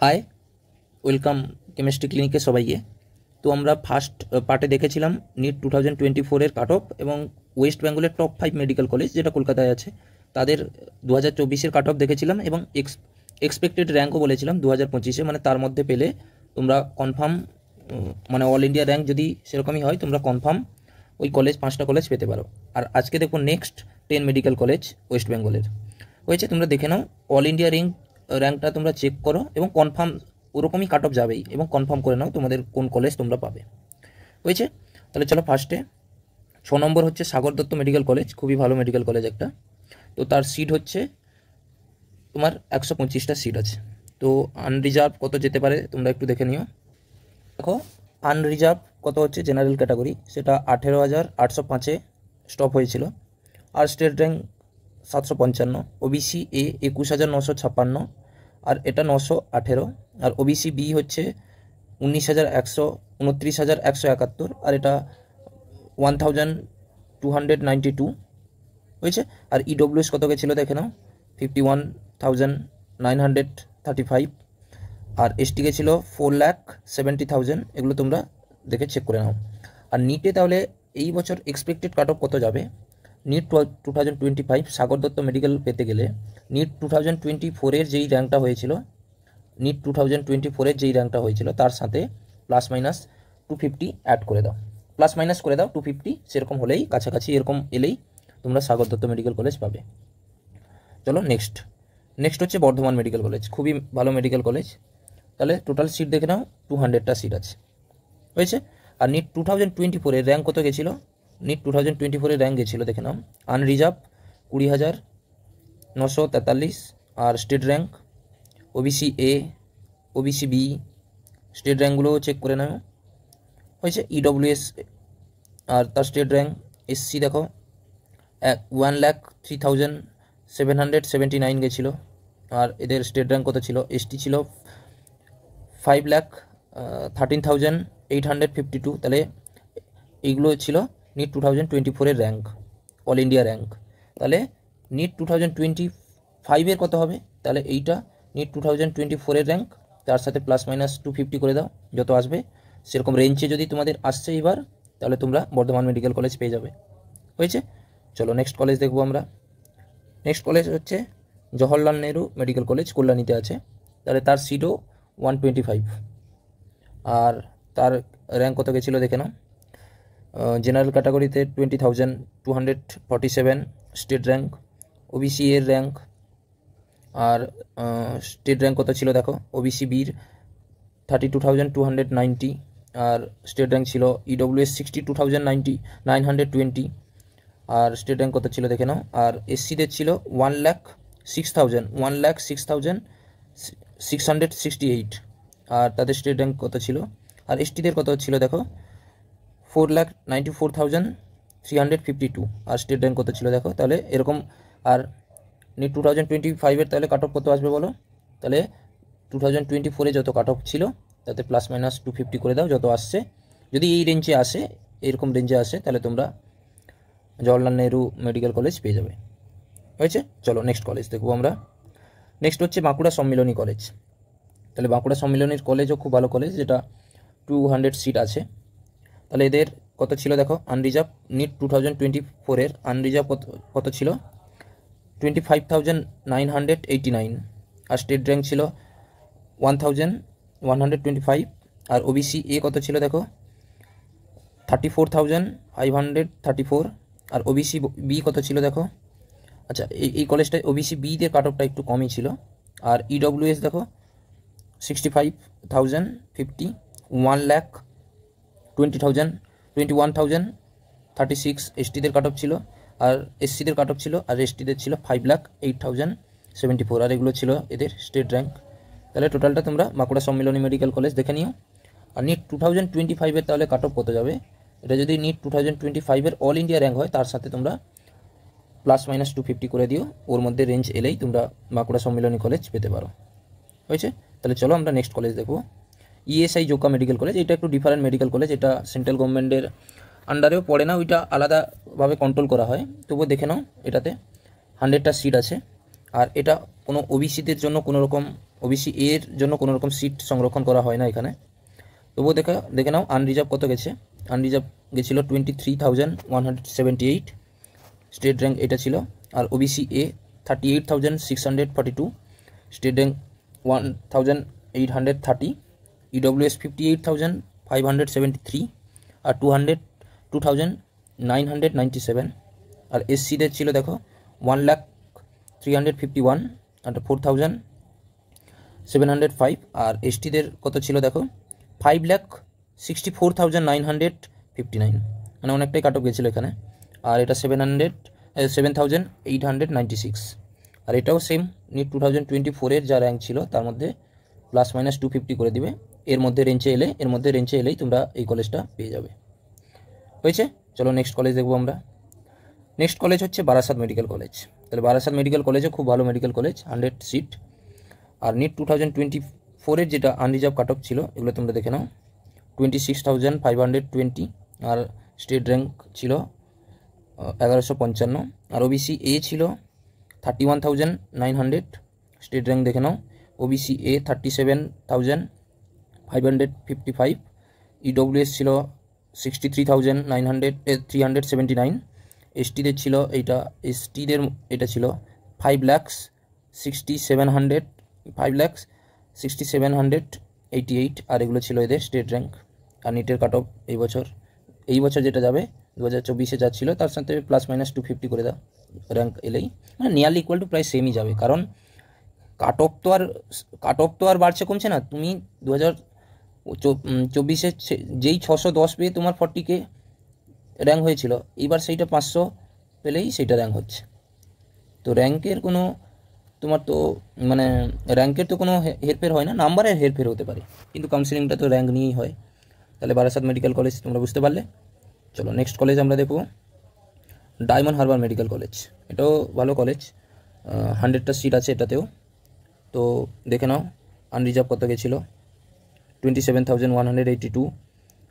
High, welcome chemistry ক্লিনিকে সবাইকে। তো আমরা ফার্স্ট পার্টে দেখেছিলাম নিট 2024-এর কাট অফ এবং ওয়েস্ট বেঙ্গলের টপ 5 মেডিকেল কলেজ যেটা কলকাতায় আছে তাদের 2024-এর কাট অফ দেখেছিলাম এবং এক্সপেক্টেড র্যাঙ্কও বলেছিলাম 2025-এ, মানে তার মধ্যে পেলে তোমরা কনফার্ম, মানে অল ইন্ডিয়া র্যাঙ্ক যদি সেরকমই হয় তোমরা কনফার্ম ওই কলেজ 5টা কলেজ পেতে পারো। আর আজকে দেখো নেক্সট 10 মেডিকেল কলেজ ওয়েস্ট বেঙ্গলের হয়েছে, তোমরা দেখে নাও। অল ইন্ডিয়া র্যাঙ্কটা তোমরা চেক করো এবং কনফার্ম ওরকমই কাট অফ যাবেই এবং কনফার্ম করে নাও তোমাদের কোন কলেজ তোমরা পাবে। হয়েছে, তাহলে চলো ফার্স্টে 6 নম্বর হচ্ছে সাগর দত্ত মেডিকেল কলেজ, খুবই ভালো মেডিকেল কলেজ একটা। তো তার সিট হচ্ছে তোমার 125টা সিট আছে। তো আনরিজার্ভ কত যেতে পারে তোমরা একটু দেখে নিও। দেখো আনরিজার্ভ কত হচ্ছে, জেনারেল ক্যাটাগরি সেটা 18,805-এ স্টপ হয়েছিল, আর স্টেট র্যাঙ্ক 755, ওবিসি এ 21,956, আর এটা 918, আর ওবিসি বি হচ্ছে 19,100, 29,171, আর এটা 1,292 হয়েছে। আর ইডব্লিউএস কত গেছিলো দেখে নাও, 51,935, আর এসটি গেছিল 4,70,000। এগুলো তোমরা দেখে চেক করে নাও। আর নিটে তাহলে এই বছর এক্সপেক্টেড কাট অফ কত যাবে, নিট 2025 সাগর দত্ত মেডিকেল পেতে গেলে নিট 2024-এর যেই র্যাঙ্কটা হয়েছিল, নিট 2024-এর যেই র্যাঙ্কটা হয়েছিল তার সাথে প্লাস মাইনাস 250 অ্যাড করে দাও, প্লাস মাইনাস করে দাও 250, সেরকম হলেই কাছাকাছি এরকম এলেই তোমরা সাগর দত্ত মেডিকেল কলেজ পাবে। চলো নেক্সট হচ্ছে বর্ধমান মেডিকেল কলেজ, খুবই ভালো মেডিকেল কলেজ। তাহলে টোটাল সিট দেখে নাও 200টা সিট আছে হয়েছে। আর নিট 2024-এর র্যাঙ্ক কত গেছিলো, নিট 2024-এর র্যাঙ্ক গেছিলো দেখে নাও, আনরিজার্ভ 20,943, আর state rank OBC A, OBC B, state র্যাঙ্কগুলোও চেক করে নাও হয়েছে। ইডব্লিউএস আর তার স্টেট র্যাঙ্ক, এসসি দেখো 1,03,779 গেছিলো, আর এদের স্টেট র্যাঙ্ক কত ছিল, এসটি ছিল 5,13,852। তাহলে এইগুলো ছিল নিট 2024-এর র্যাঙ্ক, অল ইন্ডিয়া র্যাঙ্ক। তাহলে নিট 2025-এর কত হবে, তাহলে এইটা নিট 2024-এর র্যাঙ্ক, তার সাথে প্লাস মাইনাস 250 করে দাও, যত আসবে সেরকম রেঞ্জে যদি তোমাদের আসছে এবার, তাহলে তোমরা বর্ধমান মেডিকেল কলেজ পেয়ে যাবে হয়েছে। চলো নেক্সট কলেজ দেখবো আমরা। নেক্সট কলেজ হচ্ছে জওহরলাল নেহরু মেডিকেল কলেজ, কল্যাণীতে আছে। তাহলে তার সিটও 125, আর তার র্যাঙ্ক কত গেছিলো দেখে নাও, জেনারেল ক্যাটাগরিতে 20,247 স্টেট র্যাঙ্ক, ওবিসি এর র্যাঙ্ক, আর স্টেট র্যাঙ্ক কত ছিল দেখো, ওবিসি বির 32,290, আর স্টেট র্যাঙ্ক ছিল ইডব্লিউএস 62,920, আর স্টেট র্যাঙ্ক কত ছিল দেখে নাও। আর এসসিদের ছিল 1,06,668, আর তাদের স্টেট র্যাঙ্ক কত ছিল। আর এসটিদের কত ছিল দেখো, 4,94,352, আর স্টেট র্যাঙ্ক কত ছিল দেখো। তাহলে এরকম। আর নিট 2025-এর তাহলে কাট অফ কত আসবে বলো, তাহলে 2024-এ যত কাট অফ ছিল তাতে প্লাস মাইনাস 250 করে দাও, যত আসছে। যদি এই রেঞ্জে আসে, এরকম রেঞ্জে আসে, তাহলে তোমরা জওহরলাল নেহরু মেডিকেল কলেজ পেয়ে যাবে হয়েছে। চলো নেক্সট কলেজ দেখবো আমরা। নেক্সট হচ্ছে বাঁকুড়া সম্মিলনী কলেজ। তাহলে বাঁকুড়া সম্মিলনীর কলেজও খুব ভালো কলেজ, যেটা 200 সিট আছে। তাহলে এদের কত ছিল দেখো, আনরিজার্ভ নিট 2024-এর আনরিজার্ভ কত ছিল, 25,989, আর স্টেট র্যাঙ্ক ছিল 1,125, আর ওবিসি এ কত ছিল দেখো, 34,534, আর ওবিসি বি কত ছিল দেখো। আচ্ছা, এই কলেজটায় ওবিসি বিদের কাট অফটা একটু কমই ছিল। আর ইডব্লিউএস দেখো 65,050, 1,21,036 এসটিদের কাট অফ ছিল, আর এসসিদের কাট অফ ছিল, আর এসটিদের ছিল 5,08,074, আর এগুলো ছিল এদের স্টেট র্যাঙ্ক। তাহলে টোটালটা তোমরা বাঁকুড়া সম্মিলনী মেডিকেল কলেজ দেখে নিও। আর নিট 2025-এর তাহলে কাট অফ কত যাবে, এটা যদি নিট 2025-এর অল ইন্ডিয়া র্যাঙ্ক হয় তার সাথে তোমরা প্লাস মাইনাস 250 করে দিও, ওর মধ্যে রেঞ্জ এলেই তোমরা বাঁকুড়া সম্মিলনী কলেজ পেতে পারো হয়েছে। তাহলে চলো আমরা নেক্সট কলেজ দেখবো, ইএসআই জোকা মেডিকেল কলেজ। এটা একটু ডিফারেন্ট মেডিকেল কলেজ, এটা সেন্ট্রাল গভর্নমেন্টের আন্ডারেও পড়ে না, ওইটা আলাদাভাবে কন্ট্রোল করা হয়। তবুও দেখে নাও, এটাতে 100টা সিট আছে, আর এটা কোনো ওবিসিদের জন্য কোনো রকম ওবিসি এর জন্য কোনো রকম সিট সংরক্ষণ করা হয় না এখানে। তবুও দেখে নাও আনরিজার্ভ কত গেছে। আনরিজার্ভ গেছিল 23,178, স্টেট র্যাঙ্ক এটা ছিল। আর OBC A 38,642, state rank 1,830, EWS 58,573 আর 2,997। আর এসসিদের ছিল দেখো 1,351 আর 4,705। আর এসটিদের কত ছিল দেখো 5,64,959, মানে অনেকটাই কাট অফ গেছিলো এখানে। আর এটা 7,896। আর এটাও সেম নিট 2024-এর যা র্যাঙ্ক ছিল তার মধ্যে ±250 করে দিবে। এর মধ্যে রেঞ্জে এলেই তোমরা এই কলেজটা পেয়ে যাবে। হয়েছে, চলো নেক্সট কলেজ দেখবো আমরা। নেক্সট কলেজ হচ্ছে বারাসাত মেডিকেল কলেজ। তাহলে বারাসাত মেডিকেল কলেজও খুব ভালো মেডিকেল কলেজ, 100 সিট। আর নিট 2024-এর যেটা আনরিজার্ভ কাট অফ ছিল এগুলো তোমরা দেখে নাও, 26,520। আর স্টেট র্যাঙ্ক ছিল 1155। আর ওবিসি এ ছিল 31,900, স্টেট র্যাঙ্ক দেখে নাও। ওবিসি এ 37,555, ইডব্লিউএস ছিল 63,379। এসটিদের ছিল এটা ছিল 5,67,88। আর এগুলো ছিল এদের স্টেট র্যাঙ্ক। আর নিটের কাট অফ এই বছর যেটা যাবে 2024-এ যা ছিল তার সাথে ±250 করে দাও র্যাঙ্ক এলেই, মানে নিয়ারলি ইকুয়াল টু প্রায় সেমই যাবে। কারণ কাট অফ তো আর বাড়ছে কমছে না। তুমি 2024-এ যেই 610 পেয়ে তোমার 40K র্যাঙ্ক হয়েছিল, এইবার সেইটা 500 পেলেই সেইটা র্যাঙ্ক হচ্ছে। তো র্যাঙ্কের কোনো হেরফের হয় না, নাম্বারের হেরফের হতে পারে, কিন্তু কাউন্সিলিংটা তো র্যাঙ্ক নিয়েই হয়। তাহলে বারাসাত মেডিকেল কলেজ তোমরা বুঝতে পারলে। চলো নেক্সট কলেজ আমরা দেখব, ডায়মন্ড হারবার মেডিকেল কলেজ। এটাও ভালো কলেজ, 100টা সিট আছে এটাতেও। তো দেখে নাও আনরিজার্ভ কত গেছিলো, 27,182।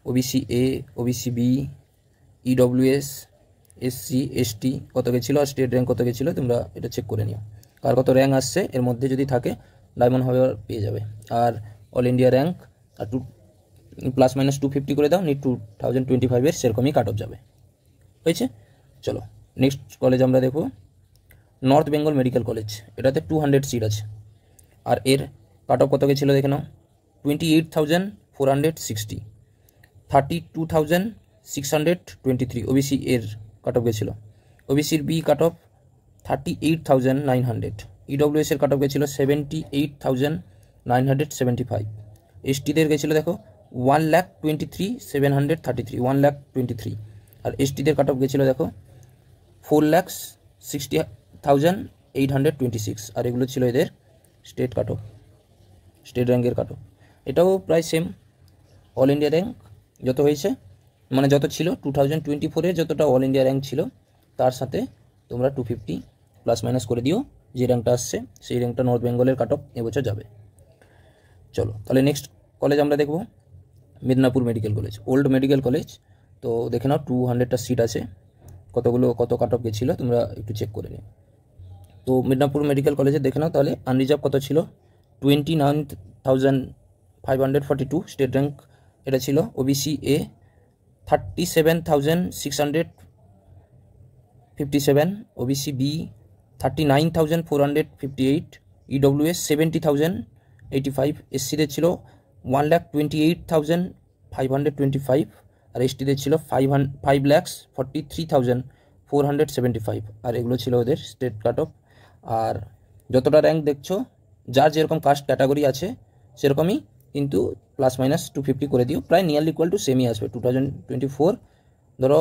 OBC A, OBC B, EWS, SC, ST কত গেছিলো, আর স্টেট র্যাঙ্ক কত গেছিলো তোমরা এটা চেক করে নিও। কার কত র্যাঙ্ক আসছে এর মধ্যে যদি থাকে ডায়মন্ড হারবার পেয়ে যাবে। আর অল ইন্ডিয়া র্যাঙ্ক আর ±250 করে দাও, নিট 2025-এর সেরকমই কাট অফ যাবে। হয়েছে, চলো নেক্সট কলেজ আমরা দেখব, নর্থ বেঙ্গল মেডিকেল কলেজ। এটাতে 200 সিট আছে। আর এর কাট অফ কত গেছিলো দেখে নাও, 28,460, 32,623 ওবিসি এর কাট অফ গেছিলো। ওবিসির বি কাট অফ 38,900, ইডব্লিউএস এর কাট অফ গেছিলো 78,975। এসটিদের গেছিলো দেখো 1,23,733, 1,23,000। আর এসটিদের কাট অফ গেছিলো দেখো 4,60,826। আর এগুলো ছিল এদের স্টেট কাট অফ, স্টেট র্যাঙ্কের কাট অফ। এটাও প্রায় সেম, অল ইন্ডিয়া র্যাঙ্ক যত হয়েছে, মানে যত ছিল 2024-এর যতটা অল ইন্ডিয়া র্যাঙ্ক ছিল তার সাথে তোমরা 250 ± করে দিও। যে র্যাঙ্কটা আসছে সেই র্যাঙ্কটা নর্থ বেঙ্গলের কাট অফ এবছর যাবে। চলো তাহলে নেক্সট কলেজ আমরা দেখব, Midnapore medical college, old medical college. তো দেখে নাও 200টা সিট আছে, কত কাট অফ গেছিলো তোমরা একটু চেক করে নিও। তো মিদনাপুর মেডিকেল কলেজে দেখে নাও তাহলে আনরিজার্ভ কত ছিল, 29,542, স্টেট র্যাঙ্ক এটা ছিল। OBC A 37,657, OBC B 39,458, EWS 70,085, এসসিদের ছিল 1,28,525, আর এসটিদের ছিল 5,43,475। আর এগুলো ছিল ওদের স্টেট কাট অফ। আর যতটা র্যাঙ্ক দেখছো যার যেরকম কাস্ট ক্যাটাগরি আছে সেরকমই, কিন্তু ±250 করে দিও, প্রায় নিয়ারলি ইকুয়াল টু সেমই আসবে। 2024 ধরো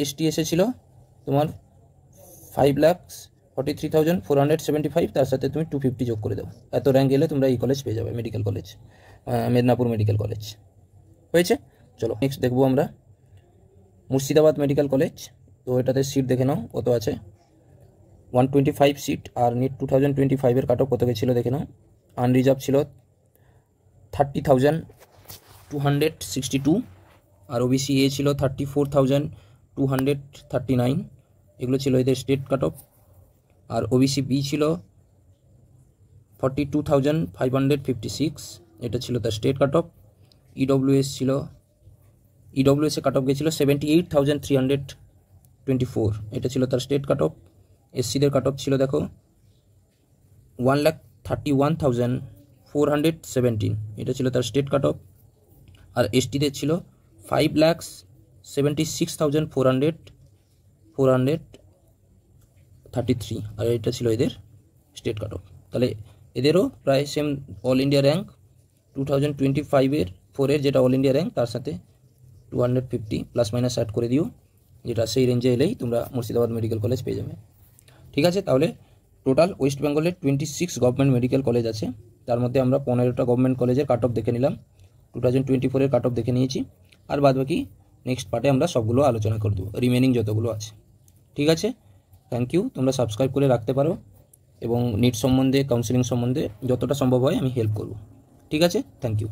এসটি এসেছিল তোমার 5,43,475, তার সাথে তুমি 250 যোগ করে দাও, এত র্যাঙ্ক এলে তোমরা এই কলেজ পেয়ে যাবে, medical college, Medinipur medical college. হয়েছে, চলো নেক্সট দেখবো আমরা মুর্শিদাবাদ মেডিকেল কলেজ। তো এটাতে সিট দেখে নাও কত আছে, 125 সিট। আর নিট 2025-এর কাট অফ কত গেছিলো দেখে নাও, আনরিজার্ভ ছিল 30,262, আর ওবিসি এ ছিল 34,239, এগুলো ছিল এদের state cut of. R OBC B ছিল 42,556, এটা ছিল তার স্টেট কাট অফ। ইডব্লিউএস ছিল, ইডব্লিউএসে কাট অফ গেছিলো 78,324, এটা ছিল তার স্টেট কাট অফ। এসসিদের কাট অফ ছিল দেখো 1,31,417, এটা ছিল তার স্টেট কাট অফ। আর এসটিদের ছিল 5,76,433, আর এটা ছিল এদের স্টেট কাট অফ। তাহলে এদেরও প্রায় সেম অল ইন্ডিয়া র্যাঙ্ক 2025-4-এর যেটা অল ইন্ডিয়া র্যাঙ্ক, তার সাথে 250 প্লাস মাইনাস অ্যাড করে দিও, যেটা সেই রেঞ্জে এলেই তোমরা মুর্শিদাবাদ মেডিকেল কলেজ পেয়ে যাবে। ঠিক আছে, তাহলে টোটাল ওয়েস্ট বেঙ্গলের 26 গভর্নমেন্ট মেডিকেল কলেজ আছে, তার মধ্যে আমরা 15টা গভর্নমেন্ট কলেজের কাট অফ দেখে নিলাম, 2024-এর কাট অফ দেখে নিয়েছি, আর বাদ বাকি নেক্সট পার্টে আমরা সবগুলো আলোচনা করে দেবো, রিমেনিং যতগুলো আছে। ঠিক আছে, থ্যাংক ইউ। তোমরা সাবস্ক্রাইব করে রাখতে পারো এবং নিট সম্বন্ধে, কাউন্সিলিং সম্বন্ধে যতটা সম্ভব হয় আমি হেল্প করব। ঠিক আছে, থ্যাংক ইউ।